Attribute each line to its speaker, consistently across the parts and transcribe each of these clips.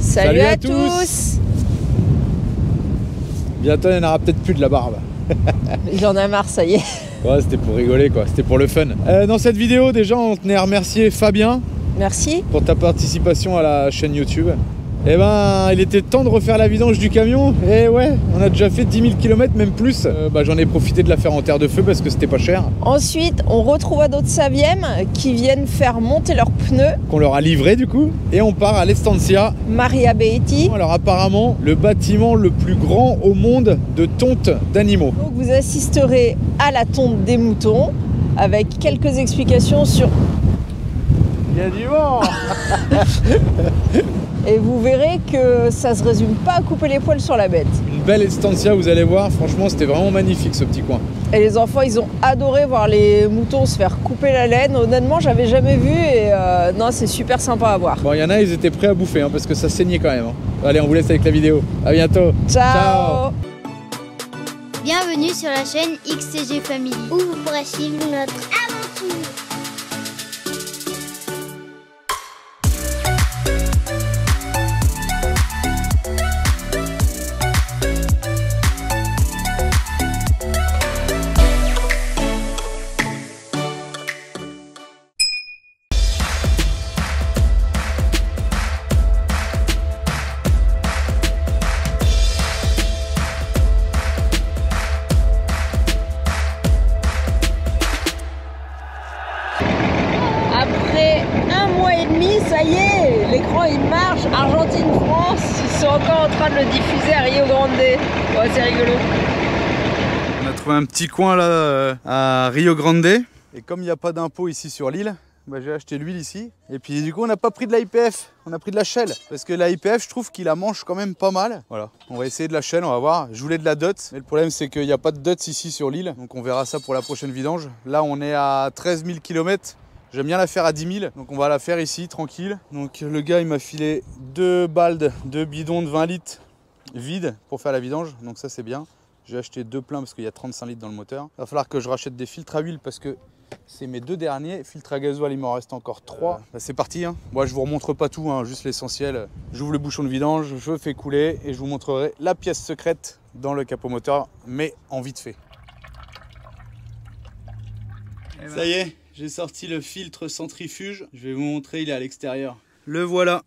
Speaker 1: Salut à tous.
Speaker 2: Bientôt il n'y en aura peut-être plus de la barbe.
Speaker 1: J'en ai marre, ça y est.
Speaker 2: Ouais, c'était pour rigoler quoi, c'était pour le fun. Dans cette vidéo déjà on tenait à remercier Fabien.
Speaker 1: Merci.
Speaker 2: Pour ta participation à la chaîne YouTube. Eh ben, il était temps de refaire la vidange du camion. Et ouais, on a déjà fait 10 000 km, même plus. J'en ai profité de la faire en terre de feu parce que c'était pas cher.
Speaker 1: Ensuite, on retrouva d'autres Savièmes qui viennent faire monter leurs pneus.
Speaker 2: Qu'on leur a livré du coup. Et on part à l'Estancia
Speaker 1: Maria Beetti.
Speaker 2: Alors apparemment, le bâtiment le plus grand au monde de tonte d'animaux.
Speaker 1: Donc vous assisterez à la tonte des moutons avec quelques explications sur...
Speaker 2: Il y a du vent.
Speaker 1: Et vous verrez que ça se résume pas à couper les poils sur la bête.
Speaker 2: Une belle estancia, vous allez voir, franchement c'était vraiment magnifique ce petit coin.
Speaker 1: Et les enfants ils ont adoré voir les moutons se faire couper la laine. Honnêtement j'avais jamais vu et non c'est super sympa à voir.
Speaker 2: Bon il y en a ils étaient prêts à bouffer parce que ça saignait quand même. Allez on vous laisse avec la vidéo, à bientôt.
Speaker 1: Ciao.
Speaker 3: Bienvenue sur la chaîne XCG Family où vous pourrez suivre notre aventure.
Speaker 1: Après 1 mois et demi, ça y est, l'écran il marche. Argentine-France, ils sont encore en train de le diffuser à Rio Grande. Ouais, c'est rigolo.
Speaker 2: On a trouvé un petit coin là à Rio Grande. Et comme il n'y a pas d'impôt ici sur l'île, j'ai acheté l'huile ici. Et puis du coup on n'a pas pris de la YPF, on a pris de la Shell. Parce que la YPF je trouve qu'il la mange quand même pas mal. Voilà, on va essayer de la Shell, on va voir. Je voulais de la DOTS, mais le problème c'est qu'il n'y a pas de DOTS ici sur l'île. Donc on verra ça pour la prochaine vidange. Là on est à 13 000 km. J'aime bien la faire à 10 000, donc on va la faire ici, tranquille. Donc le gars, il m'a filé 2 baldes, 2 bidons de 20 litres vides pour faire la vidange, donc ça c'est bien. J'ai acheté 2 pleins parce qu'il y a 35 litres dans le moteur. Il va falloir que je rachète des filtres à huile parce que c'est mes 2 derniers. Filtres à gasoil, il m'en reste encore 3. C'est parti, Moi je vous remontre pas tout, juste l'essentiel. J'ouvre le bouchon de vidange, je fais couler et je vous montrerai la pièce secrète dans le capot moteur, mais en vite fait. Ça y est, j'ai sorti le filtre centrifuge. Je vais vous montrer, il est à l'extérieur. Le voilà.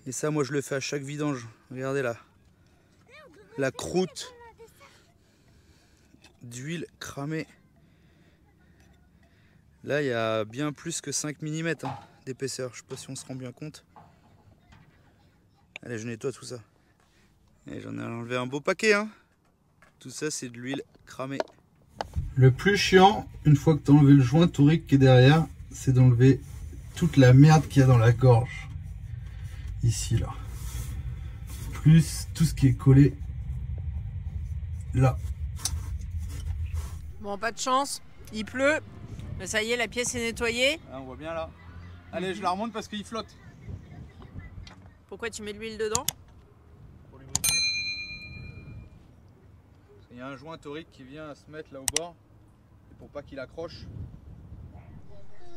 Speaker 2: Et ça, moi, je le fais à chaque vidange. Regardez là. La croûte d'huile cramée. Là, il y a bien plus que 5 mm d'épaisseur. Je sais pas si on se rend bien compte. Allez, je nettoie tout ça. Et j'en ai enlevé un beau paquet. Tout ça, c'est de l'huile cramée. Le plus chiant, une fois que tu as enlevé le joint torique qui est derrière, c'est d'enlever toute la merde qu'il y a dans la gorge. Ici, là. Plus tout ce qui est collé là.
Speaker 1: Bon, pas de chance, il pleut. Mais ça y est, la pièce est nettoyée.
Speaker 2: Ah, on voit bien là. Allez, je la remonte parce qu'il flotte.
Speaker 1: Pourquoi tu mets de l'huile dedans?
Speaker 2: Pour lubrifier. Il y a un joint torique qui vient se mettre là au bord. Pour pas qu'il accroche.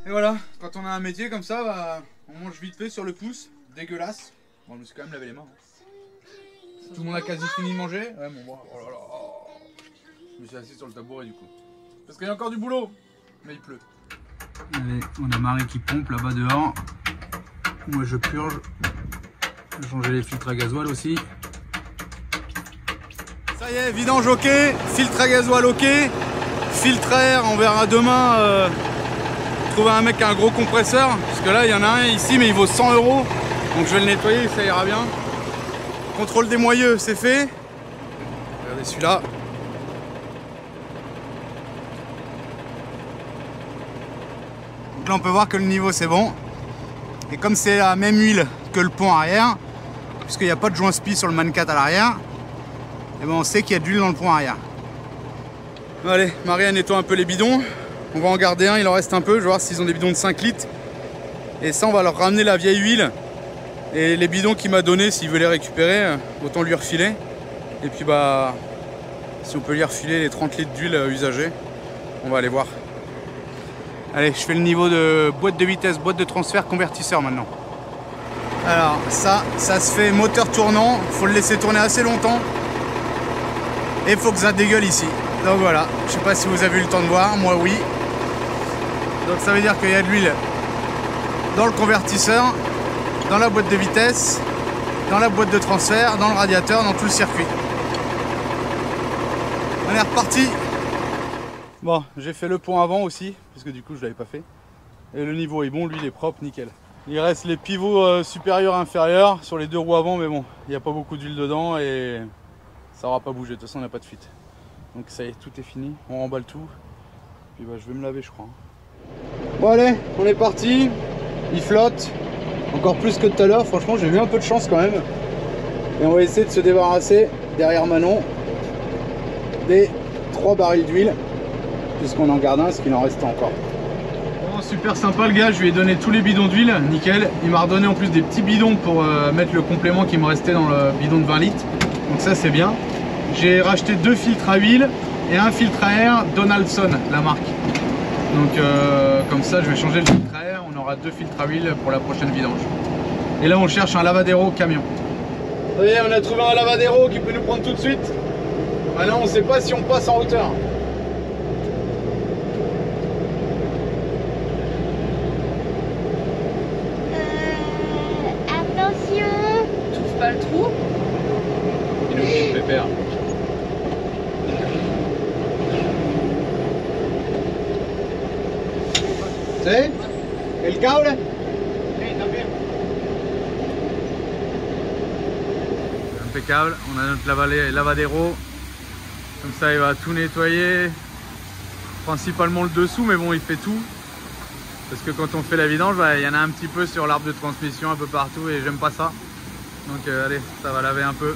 Speaker 2: Et voilà, quand on a un métier comme ça, on mange vite fait sur le pouce, dégueulasse. Bon, je me suis quand même lavé les mains. Tout le monde a quasi fini de manger. Ouais, bon, oh là là. Je me suis assis sur le tabouret du coup. Parce qu'il y a encore du boulot, mais il pleut. Allez, on a Marie qui pompe là-bas dehors. Moi je purge. Je vais changer les filtres à gasoil aussi. Ça y est, vidange ok, filtre à gasoil ok. Filtre à air, on verra demain trouver un mec qui a un gros compresseur, parce que là il y en a un ici mais il vaut 100 €, donc je vais le nettoyer, ça ira bien. Contrôle des moyeux, c'est fait. Regardez celui-là. Donc là on peut voir que le niveau c'est bon. Et comme c'est la même huile que le pont arrière, puisqu'il n'y a pas de joint spi sur le Man 4 à l'arrière, et ben on sait qu'il y a de l'huile dans le pont arrière. Allez, Marie nettoie un peu les bidons. On va en garder un, il en reste un peu. Je vais voir s'ils ont des bidons de 5 litres. Et ça, on va leur ramener la vieille huile. Et les bidons qu'il m'a donné, s'il veut les récupérer, autant lui refiler. Et puis si on peut lui refiler les 30 litres d'huile usagée, on va aller voir. Allez, je fais le niveau de boîte de vitesse, boîte de transfert, convertisseur maintenant. Alors ça se fait moteur tournant, faut le laisser tourner assez longtemps. Et il faut que ça dégueule ici. Donc voilà, je sais pas si vous avez eu le temps de voir, moi oui. Donc ça veut dire qu'il y a de l'huile dans le convertisseur, dans la boîte de vitesse, dans la boîte de transfert, dans le radiateur, dans tout le circuit. On est reparti. Bon, j'ai fait le pont avant aussi, parce que du coup je l'avais pas fait. Et le niveau est bon, l'huile est propre, nickel. Il reste les pivots supérieurs et inférieurs sur les deux roues avant, mais bon, il n'y a pas beaucoup d'huile dedans et ça n'aura pas bougé. De toute façon, on n'a pas de fuite. Donc ça y est, tout est fini. On remballe tout. Puis bah, je vais me laver, je crois. Bon allez, on est parti. Il flotte. Encore plus que tout à l'heure. Franchement, j'ai eu un peu de chance quand même. Et on va essayer de se débarrasser derrière Manon des 3 barils d'huile. Puisqu'on en garde un, ce qu'il en reste encore. Bon, super sympa le gars, je lui ai donné tous les bidons d'huile, nickel. Il m'a redonné en plus des petits bidons pour mettre le complément qui me restait dans le bidon de 20 litres. Donc ça c'est bien. J'ai racheté 2 filtres à huile et un filtre à air Donaldson, la marque. Donc comme ça je vais changer le filtre à air, on aura 2 filtres à huile pour la prochaine vidange. Et là on cherche un lavadero camion. Vous voyez, on a trouvé un lavadero qui peut nous prendre tout de suite. Maintenant on ne sait pas si on passe en hauteur.
Speaker 3: Attention.
Speaker 1: Trouve pas le trou.
Speaker 2: Il est obligé de pépère. ¿Sí? ¿El cable? Sí, también. Impeccable, on a notre lavadero. Comme ça il va tout nettoyer. Principalement le dessous, mais bon il fait tout. Parce que quand on fait la vidange, bah, y en a un petit peu sur l'arbre de transmission un peu partout et j'aime pas ça. Donc allez, ça va laver un peu.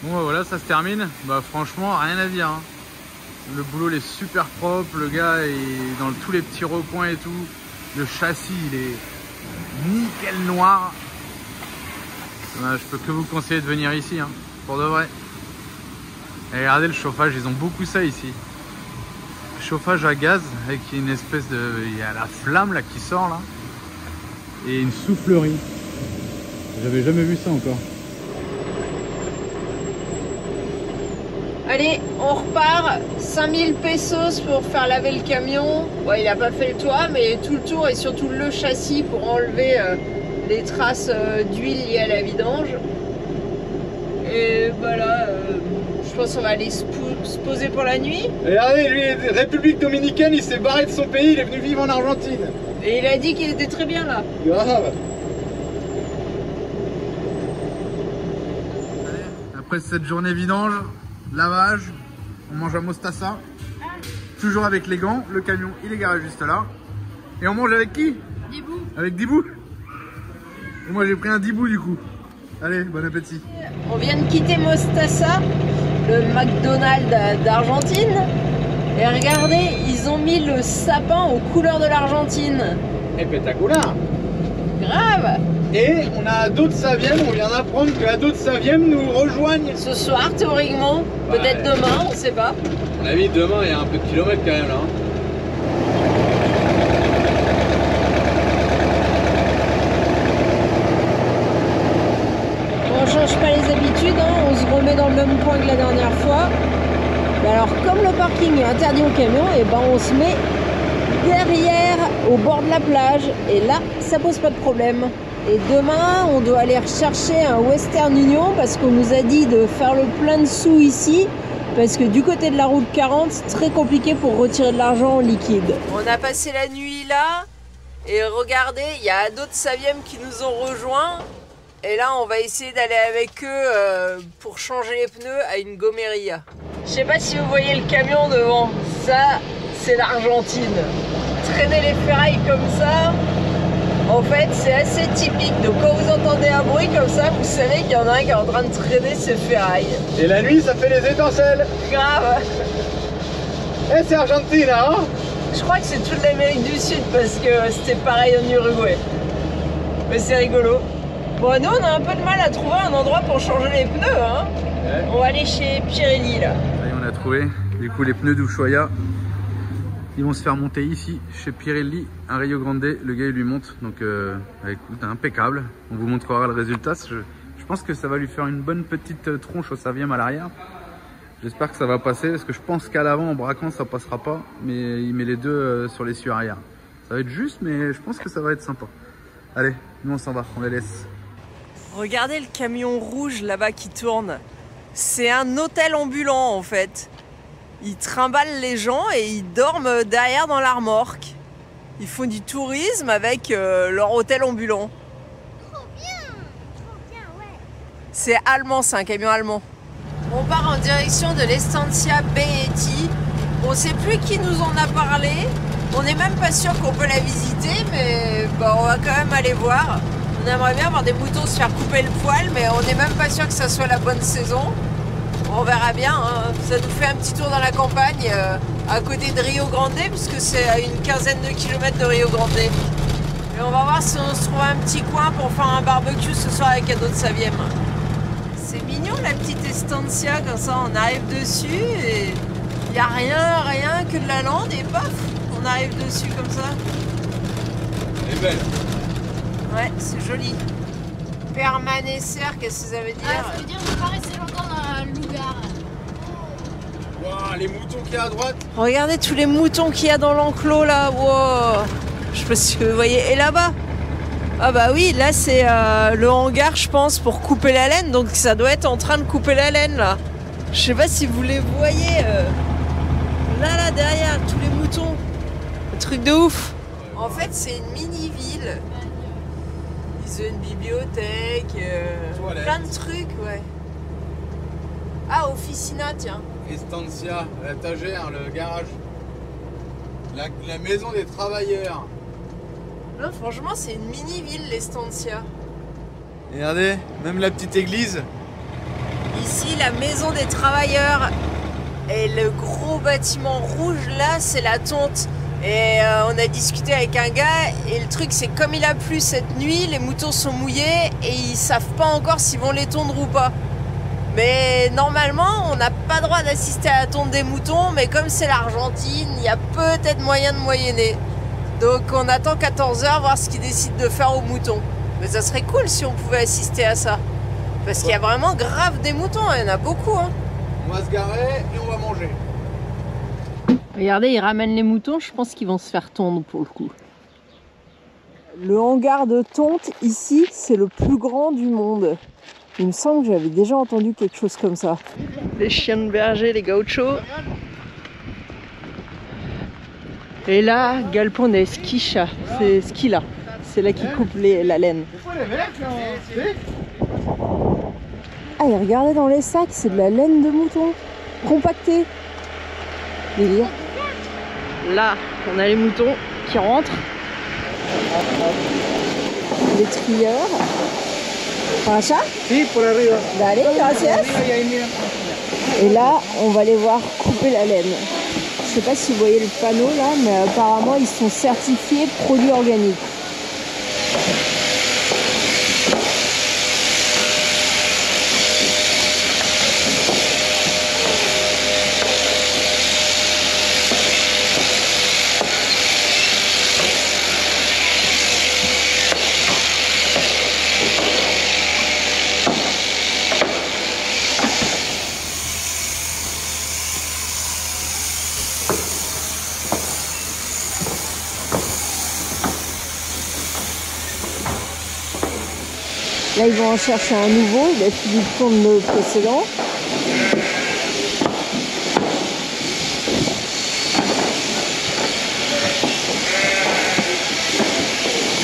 Speaker 2: Bon bah voilà, ça se termine. Bah franchement, rien à dire. Hein. Le boulot il est super propre, le gars est dans tous les petits recoins et tout. Le châssis il est nickel noir. Bah, je peux que vous conseiller de venir ici, hein, pour de vrai. Et regardez le chauffage, ils ont beaucoup ça ici. Chauffage à gaz avec une espèce de... Il y a la flamme là qui sort là. Et une soufflerie. J'avais jamais vu ça encore.
Speaker 1: Allez, on repart. 5000 pesos pour faire laver le camion. Ouais, il a pas fait le toit, mais tout le tour et surtout le châssis pour enlever les traces d'huile liées à la vidange. Et voilà, je pense qu'on va aller se poser pour la nuit.
Speaker 2: Et regardez, lui, République Dominicaine, il s'est barré de son pays, il est venu vivre en Argentine.
Speaker 1: Et il a dit qu'il était très bien là.
Speaker 2: Grave. Après cette journée vidange, lavage, on mange à Mostassa. Toujours avec les gants, le camion il est garé juste là. Et on mange avec qui?
Speaker 1: Dibou.
Speaker 2: Avec Dibou. Et moi j'ai pris un Dibou du coup. Allez, bon appétit.
Speaker 1: On vient de quitter Mostassa, le McDonald's d'Argentine. Et regardez, ils ont mis le sapin aux couleurs de l'Argentine.
Speaker 2: Espectaculaire.
Speaker 1: Grave.
Speaker 2: Et on a Ado de Saviem, on vient d'apprendre que Ado de Saviem nous rejoignent.
Speaker 1: Ce soir, théoriquement, peut-être demain, on sait pas.
Speaker 2: À mon avis, demain il y a un peu de kilomètres quand même là.
Speaker 1: On change pas les habitudes, hein, on se remet dans le même coin que la dernière fois. Mais alors, comme le parking est interdit aux camions, et ben on se met derrière, au bord de la plage. Et là, ça pose pas de problème. Et demain, on doit aller rechercher un Western Union parce qu'on nous a dit de faire le plein de sous ici. Parce que du côté de la route 40, c'est très compliqué pour retirer de l'argent en liquide. On a passé la nuit là. Et regardez, il y a Ado de Saviem qui nous ont rejoints. Et là, on va essayer d'aller avec eux pour changer les pneus à une gomeria. Je sais pas si vous voyez le camion devant. Ça, c'est l'Argentine. Traîner les ferrailles comme ça, en fait, c'est assez typique. Donc quand vous entendez un bruit comme ça, vous savez qu'il y en a un qui est en train de traîner ses ferrailles.
Speaker 2: Et la nuit, ça fait les étincelles.
Speaker 1: Grave.
Speaker 2: Eh, c'est Argentine, hein?
Speaker 1: Je crois que c'est toute l'Amérique du Sud parce que c'était pareil en Uruguay. Mais c'est rigolo. Bon, nous, on a un peu de mal à trouver un endroit pour changer les pneus, hein. Ouais. On va aller chez Pirelli, là.
Speaker 2: Allez, on a trouvé, du coup, les pneus d'Ushuaïa. Ils vont se faire monter ici, chez Pirelli, à Rio Grande. Le gars, il lui monte. Donc, écoute, impeccable. On vous montrera le résultat. Je pense que ça va lui faire une bonne petite tronche au Saviem à l'arrière. J'espère que ça va passer, parce que je pense qu'à l'avant, en braquant, ça passera pas. Mais il met les deux sur l'essieu arrière. Ça va être juste, mais je pense que ça va être sympa. Allez, nous on s'en va, on les laisse.
Speaker 1: Regardez le camion rouge là-bas qui tourne. C'est un hôtel ambulant en fait. Ils trimballent les gens et ils dorment derrière dans la remorque. Ils font du tourisme avec leur hôtel ambulant.
Speaker 3: Trop bien, ouais.
Speaker 1: C'est allemand, c'est un camion allemand. On part en direction de l'Estancia Behetti. On ne sait plus qui nous en a parlé. On n'est même pas sûr qu'on peut la visiter, mais bah, on va quand même aller voir. On aimerait bien voir des moutons se faire couper le poil, mais on n'est même pas sûr que ça soit la bonne saison. On verra bien, hein. Ça nous fait un petit tour dans la campagne à côté de Rio Grande, puisque c'est à une quinzaine de kilomètres de Rio Grande. Et on va voir si on se trouve un petit coin pour faire un barbecue ce soir avec un autre Saviem. C'est mignon la petite estancia, comme ça on arrive dessus et il n'y a rien que de la lande et paf, on arrive dessus comme ça.
Speaker 2: Elle est belle.
Speaker 1: Ouais, c'est joli. Permanecer, qu'est-ce que ça veut dire?
Speaker 3: Ça veut dire ne pas rester longtemps dans le lugar.
Speaker 2: Wow, les moutons qu'il y a à droite.
Speaker 1: Regardez tous les moutons qu'il y a dans l'enclos là. Wow. Je sais pas si vous voyez. Et là-bas? Ah bah oui, là c'est le hangar je pense pour couper la laine. Donc ça doit être en train de couper la laine là. Je sais pas si vous les voyez. Là derrière, tous les moutons. Un truc de ouf. En fait c'est une mini-ville. Ils ont une bibliothèque, plein de trucs, ouais. Ah, officina, tiens.
Speaker 2: Estancia, la tagère, le garage. La maison des travailleurs.
Speaker 1: Non, franchement, c'est une mini-ville, l'Estancia.
Speaker 2: Regardez, même la petite église.
Speaker 1: Ici, la maison des travailleurs. Et le gros bâtiment rouge, là, c'est la tonte. Et on a discuté avec un gars. Et le truc, c'est comme il a plu cette nuit, les moutons sont mouillés. Et ils savent pas encore s'ils vont les tondre ou pas. Mais normalement, on n'a pas droit d'assister à la tonte des moutons. Mais comme c'est l'Argentine, il y a peut-être moyen de moyenner. Donc on attend 14h, voir ce qu'ils décident de faire aux moutons. Mais ça serait cool si on pouvait assister à ça. Parce qu'il y a vraiment grave des moutons, il y en a beaucoup. Hein.
Speaker 2: On va se garer et on va manger.
Speaker 1: Regardez, ils ramènent les moutons, je pense qu'ils vont se faire tondre pour le coup. Le hangar de tonte, ici, c'est le plus grand du monde. Il me semble que j'avais déjà entendu quelque chose comme ça. Les chiens de berger, les gauchos. Et là, galpon des skisha, c'est ski là. C'est là qu'ils coupent la laine. Ah, et regardez dans les sacs, c'est de la laine de mouton, compactée. Délire. Là, on a les moutons qui rentrent. Les trieurs. Pacha?
Speaker 4: Sí, por arriba.
Speaker 1: Dale, gracias. Et là, on va les voir couper la laine. Je sais pas si vous voyez le panneau là, mais apparemment ils sont certifiés produits organiques. Là, ils vont en chercher un nouveau. Il a fini de tourner le précédent.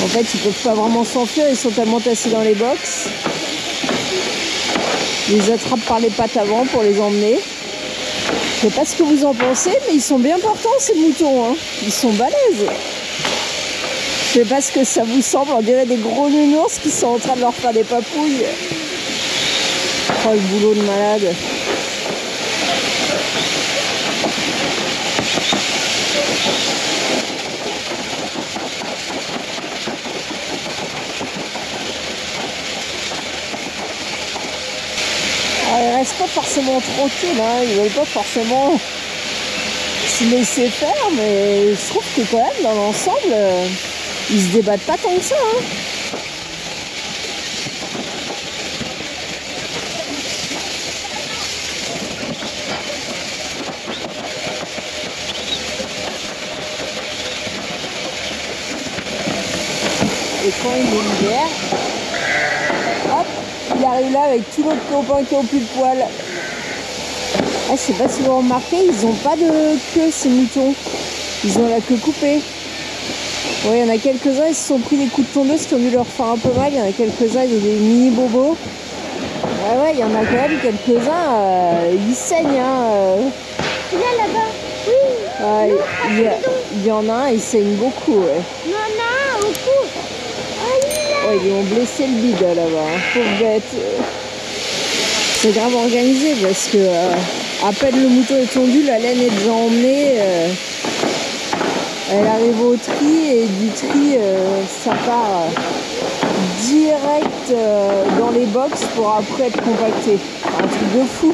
Speaker 1: En fait, ils peuvent pas vraiment s'enfuir. Ils sont tellement tassés dans les box. Ils les attrapent par les pattes avant pour les emmener. Je sais pas ce que vous en pensez, mais ils sont bien portants, ces moutons. Hein. Ils sont balèzes. Je sais pas ce que ça vous semble, on dirait des gros nounours qui sont en train de leur faire des papouilles. Oh, le boulot de malade. Alors, ils restent pas forcément tranquilles, hein. Ils veulent pas forcément se laisser faire, mais je trouve que quand même, dans l'ensemble, ils se débattent pas tant que ça. Hein. Et quand il est l'hiver, hop, il arrive là avec tout l'autre copain qui n'a plus de poils. Ah, je sais pas si vous remarquez, ils n'ont pas de queue ces moutons. Ils ont la queue coupée. Ouais, il y en a quelques-uns, ils se sont pris des coups de tondeuse qui ont dû leur faire un peu mal. Il y en a quelques-uns, ils ont des mini bobos. Ouais, il y en a quand même quelques-uns, ils saignent. Hein,
Speaker 3: Là-bas, oui.
Speaker 1: Ouais, il y en a un, il saigne beaucoup. Ouais.
Speaker 3: Il y en a un au cou.
Speaker 1: Ouais, ils lui ont blessé le bide là-bas. Hein. Pauvre bête. C'est grave organisé parce que à peine le mouton est tondu, la laine est déjà emmenée. Elle arrive au tri et du tri, ça part direct dans les box pour après être compacté. Un truc de fou.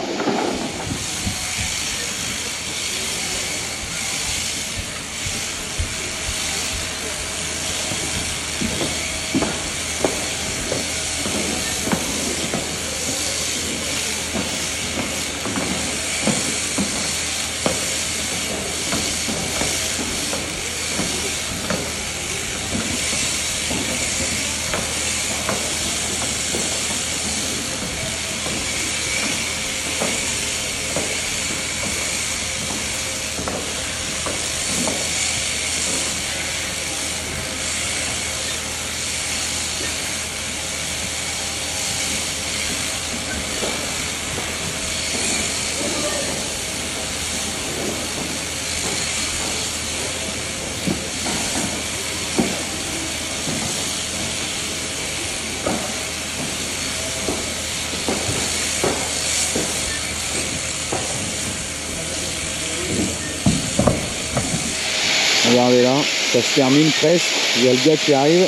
Speaker 2: Regardez là, ça se termine presque. Il y a le gars qui arrive.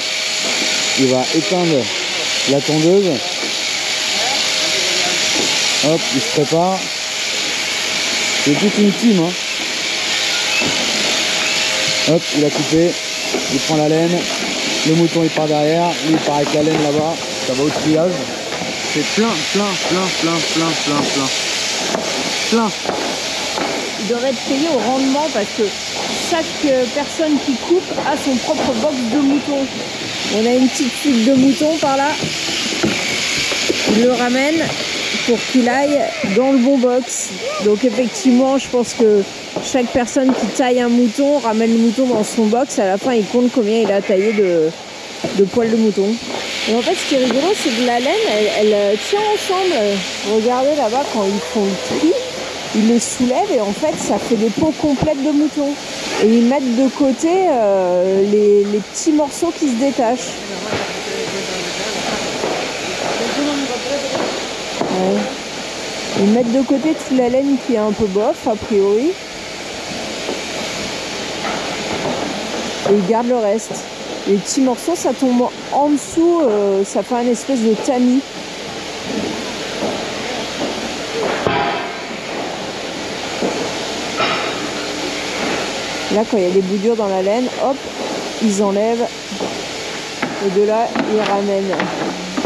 Speaker 2: Il va éteindre la tondeuse. Hop, il se prépare. C'est toute une team. Hein. Hop, il a coupé. Il prend la laine. Le mouton il part derrière. Lui il part avec la laine là-bas. Ça va au triage. C'est plein.
Speaker 1: Ils doivent être payés au rendement parce que chaque personne qui coupe a son propre box de moutons. On a une petite fuite de moutons par là. Il le ramène pour qu'il aille dans le bon box. Donc effectivement, je pense que chaque personne qui taille un mouton ramène le mouton dans son box. À la fin, il compte combien il a taillé de poils de mouton. Et en fait, ce qui est rigolo, c'est que la laine, elle tient ensemble. Regardez là-bas, quand ils font le tri, ils le soulèvent et en fait, ça fait des peaux complètes de moutons. Et ils mettent de côté les petits morceaux qui se détachent. Ouais. Ils mettent de côté toute la laine qui est un peu bof, a priori. Et ils gardent le reste. Les petits morceaux, ça tombe en dessous, ça fait un espèce de tamis. Là, quand il y a des bouts dans la laine, hop, ils enlèvent. Et de là, ils ramènent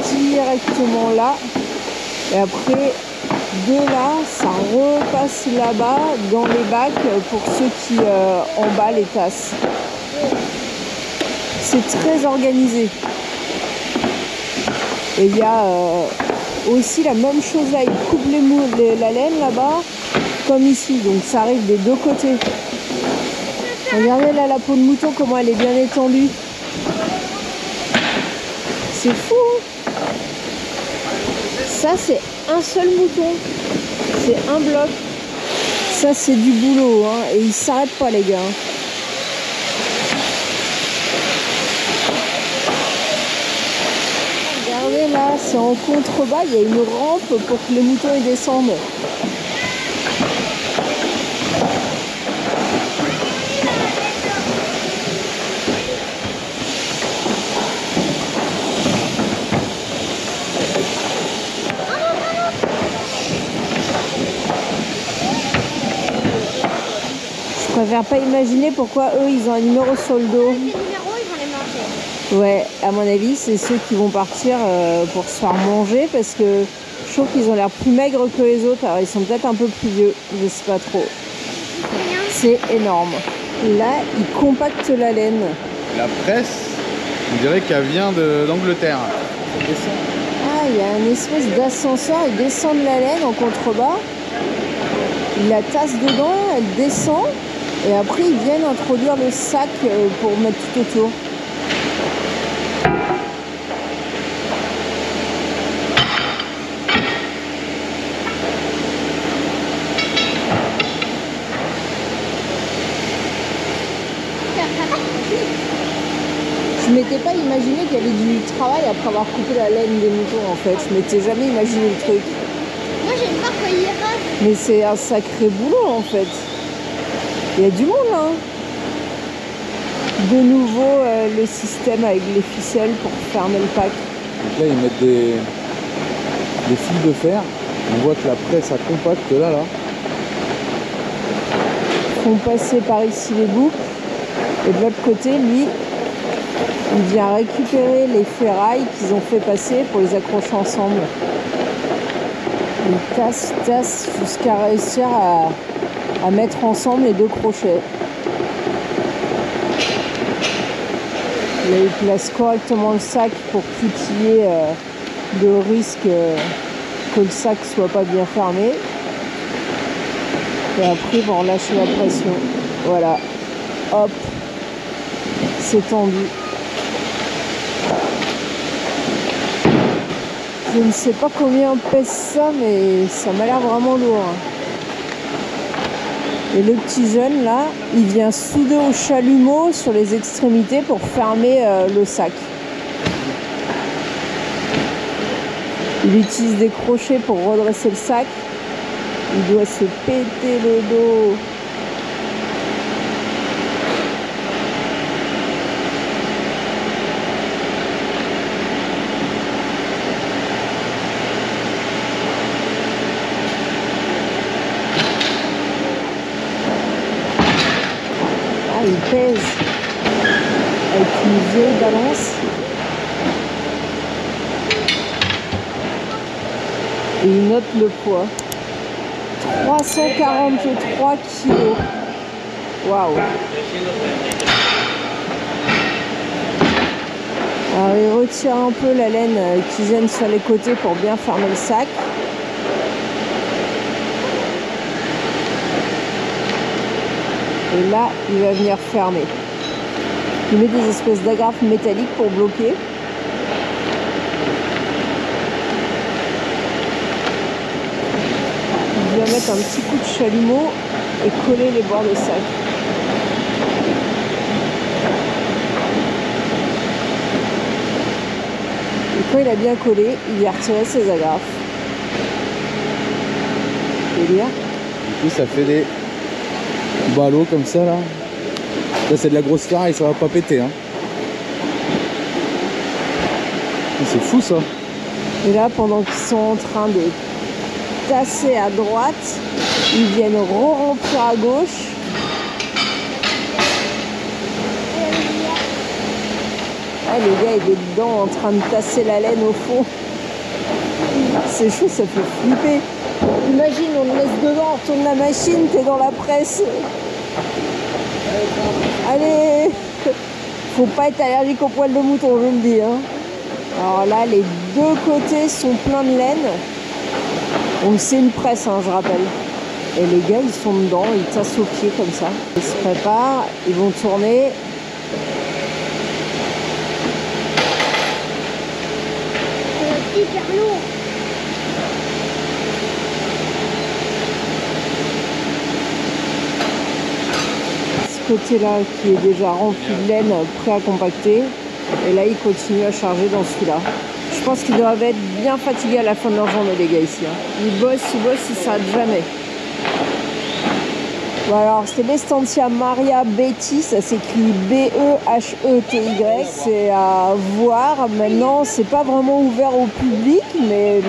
Speaker 1: directement là. Et après, de là, ça repasse là-bas dans les bacs pour ceux qui emballent les tasses. C'est très organisé. Et il y a aussi la même chose là. Ils coupent la laine là-bas, comme ici. Donc ça arrive des deux côtés. Regardez là la peau de mouton, comment elle est bien étendue. C'est fou. Ça, c'est un seul mouton. C'est un bloc. Ça, c'est du boulot. Hein. Et ils s'arrêtent pas, les gars. Regardez là, c'est en contrebas. Il y a une rampe pour que les moutons y descendent. Je n'arrive pas à imaginer pourquoi eux, ils ont un numéro sur le dos.
Speaker 3: Ces numéros, ils vont les manger.
Speaker 1: Ouais, à mon avis, c'est ceux qui vont partir pour se faire manger parce que je trouve qu'ils ont l'air plus maigres que les autres. Alors, ils sont peut-être un peu plus vieux, je sais pas trop. C'est énorme. Là, ils compactent la laine.
Speaker 2: La presse, on dirait qu'elle vient d'Angleterre. Ça descend.
Speaker 1: Ah, il y a une espèce d'ascenseur, ils descendent la laine en contrebas. Ils la tassent dedans, elle descend. Et après, ils viennent introduire le sac pour mettre tout autour. Je m'étais pas imaginé qu'il y avait du travail après avoir coupé la laine des moutons en fait. Je m'étais jamais imaginé le truc.
Speaker 3: Moi, j'aime pas quand il rase.
Speaker 1: Mais c'est un sacré boulot en fait. Il y a du monde là. De nouveau le système avec les ficelles pour fermer le pack.
Speaker 2: Donc là, ils mettent des fils de fer. On voit que la presse a compacte là.
Speaker 1: Ils font passer par ici les boucles. Et de l'autre côté, lui, il vient récupérer les ferrailles qu'ils ont fait passer pour les accrocher ensemble. Il tasse jusqu'à réussir à mettre ensemble les deux crochets. Là, il place correctement le sac pour qu'il y ait de risque que le sac soit pas bien fermé. Et après, ils vont relâcher la pression. Voilà. Hop. C'est tendu. Je ne sais pas combien pèse ça, mais ça m'a l'air vraiment lourd. Et le petit jeune là, il vient souder au chalumeau sur les extrémités pour fermer le sac. Il utilise des crochets pour redresser le sac. Il doit se péter le dos. Il pèse avec une vieille balance et il note le poids. 343 kilos. Waouh. Alors il retire un peu la laine qui gêne sur les côtés pour bien fermer le sac. Et là, il va venir fermer. Il met des espèces d'agrafes métalliques pour bloquer. Il va mettre un petit coup de chalumeau et coller les bords de sac. Et quand il a bien collé, il va retirer ses agrafes. Et lire.
Speaker 2: Du coup, ça fait des ballots comme ça là. Là c'est de la grosse ferraille, ça va pas péter hein. C'est fou ça.
Speaker 1: Et là pendant qu'ils sont en train de tasser à droite, ils viennent re-remplir à gauche. Ah, le gars il est dedans en train de tasser la laine au fond. C'est chaud, ça fait flipper. Imagine, on le laisse dedans, on retourne la machine, t'es dans la presse. Allez, faut pas être allergique aux poils de mouton, je le dis. Hein. Alors là, les deux côtés sont pleins de laine. Donc c'est une presse, hein, je rappelle. Et les gars, ils sont dedans, ils tassent aux pieds comme ça. Ils se préparent, ils vont tourner.
Speaker 3: C'est hyper lourd.
Speaker 1: Côté-là qui est déjà rempli de laine, prêt à compacter. Et là, ils continuent à charger dans celui-là. Je pense qu'ils doivent être bien fatigués à la fin de leur journée, les gars, ici. Hein. Ils bossent, ils s'arrêtent jamais. Bon, alors, c'était l'Estancia Maria Betty, ça s'écrit B-E-H-E-T-Y. C'est à voir. Maintenant, c'est pas vraiment ouvert au public, mais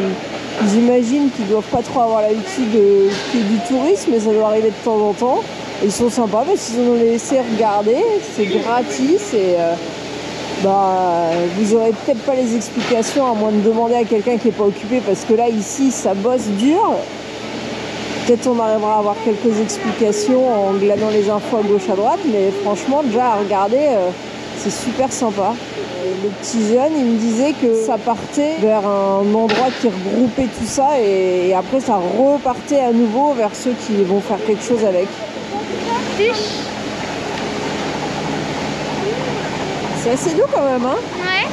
Speaker 1: j'imagine qu'ils doivent pas trop avoir l'habitude qu'il y ait du tourisme, mais ça doit arriver de temps en temps. Ils sont sympas parce qu'ils ont laissé regarder, c'est gratis et vous aurez peut-être pas les explications à moins de demander à quelqu'un qui n'est pas occupé parce que là ici ça bosse dur. Peut-être on arrivera à avoir quelques explications en glanant les infos à gauche à droite, mais franchement déjà à regarder c'est super sympa. Le petit jeune il me disait que ça partait vers un endroit qui regroupait tout ça et après ça repartait à nouveau vers ceux qui vont faire quelque chose avec. C'est assez doux quand même, hein?
Speaker 3: Ouais.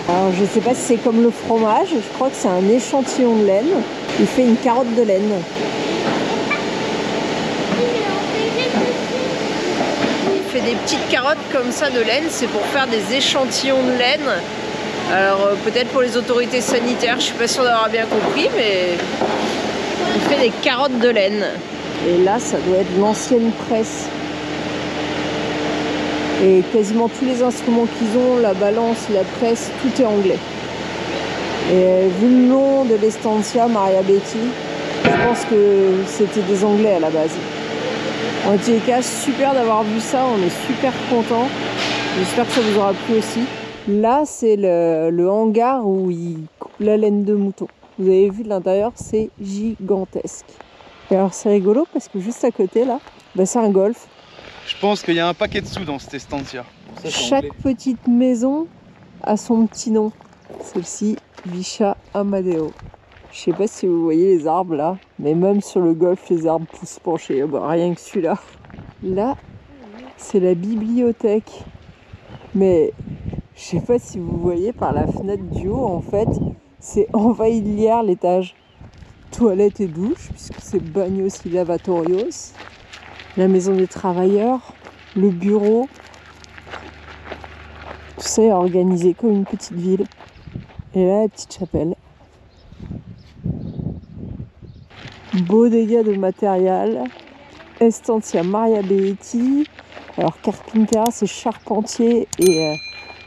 Speaker 1: Alors je sais pas si c'est comme le fromage, je crois que c'est un échantillon de laine. Il fait une carotte de laine. Il fait des petites carottes comme ça de laine, c'est pour faire des échantillons de laine. Alors peut-être pour les autorités sanitaires, je suis pas sûre d'avoir bien compris, mais il fait des carottes de laine. Et là, ça doit être l'ancienne presse. Et quasiment tous les instruments qu'ils ont, la balance, la presse, tout est anglais. Et vu le nom de l'Estancia Maria Betti, je pense que c'était des Anglais à la base. En tous les cas, super d'avoir vu ça, on est super contents. J'espère que ça vous aura plu aussi. Là, c'est le hangar où ils coupent la laine de mouton. Vous avez vu de l'intérieur, c'est gigantesque. Et alors c'est rigolo parce que juste à côté là, c'est un golf.
Speaker 2: Je pense qu'il y a un paquet de sous dans cette estancia. Ça,
Speaker 1: chaque petite maison a son petit nom. Celle-ci, Villa Amadeo. Je sais pas si vous voyez les arbres là, mais même sur le golf, les arbres poussent penchés. Rien que celui-là. Là, c'est la bibliothèque. Mais je sais pas si vous voyez par la fenêtre du haut, en fait, c'est envahi de lierre l'étage. Toilette et douche, puisque c'est bagnos y lavatorios. La maison des travailleurs, le bureau. Tout ça est organisé comme une petite ville. Et là, la petite chapelle. Beau dégât de matériel. Estancia Maria Betti. Alors Carpintera c'est charpentier et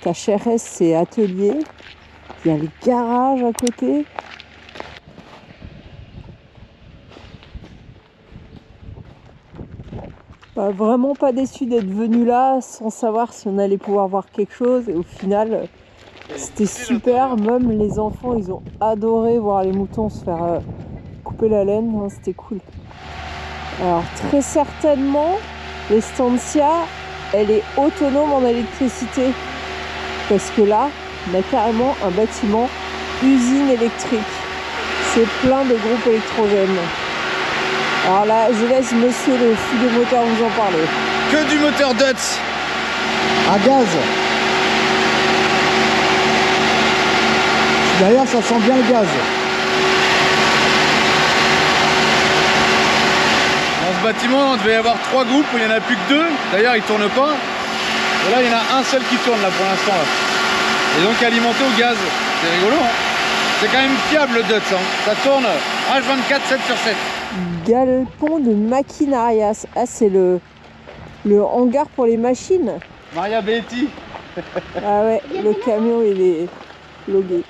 Speaker 1: Cacheres c'est atelier. Il y a le garage à côté. Vraiment pas déçu d'être venu là sans savoir si on allait pouvoir voir quelque chose et au final c'était super. Même les enfants ils ont adoré voir les moutons se faire couper la laine, c'était cool. Alors très certainement l'Estancia elle est autonome en électricité parce que là on a carrément un bâtiment usine électrique, c'est plein de groupes électrogènes. Alors là, je laisse monsieur le fou de moteur vous en parler.
Speaker 2: Que du moteur Dutz
Speaker 4: à gaz. D'ailleurs, ça sent bien le gaz.
Speaker 2: Dans ce bâtiment, il devait y avoir 3 groupes, il n'y en a plus que 2. D'ailleurs, ils ne tournent pas. Et là, il y en a un seul qui tourne là pour l'instant. Et donc alimenté au gaz. C'est rigolo, hein. C'est quand même fiable le Dutz, hein. Ça tourne H24, 7 sur 7.
Speaker 1: Galpon de Maquinarias. Ah, c'est le hangar pour les machines.
Speaker 2: Maria Betti.
Speaker 1: Ah ouais, le camion il est logué.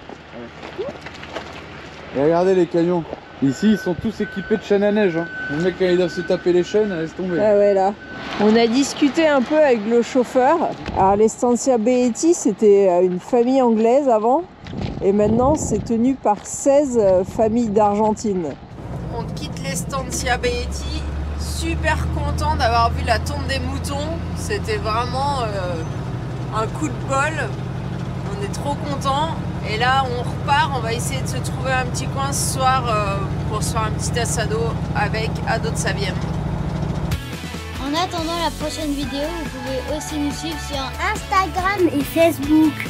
Speaker 2: Et regardez les camions. Ici, ils sont tous équipés de chaînes à neige. Hein. Les mecs, quand ils doivent se taper les chaînes, laisse tomber.
Speaker 1: Ah ouais, là. On a discuté un peu avec le chauffeur. Alors, l'Estancia Betti, c'était une famille anglaise avant. Et maintenant, c'est tenu par 16 familles d'Argentine. On quitte l'Estancia Betti. Super content d'avoir vu la tombe des moutons. C'était vraiment un coup de bol. On est trop content. Et là, on repart. On va essayer de se trouver un petit coin ce soir pour se faire un petit assado avec Ado de Saviem.
Speaker 3: En attendant la prochaine vidéo, vous pouvez aussi nous suivre sur Instagram et Facebook.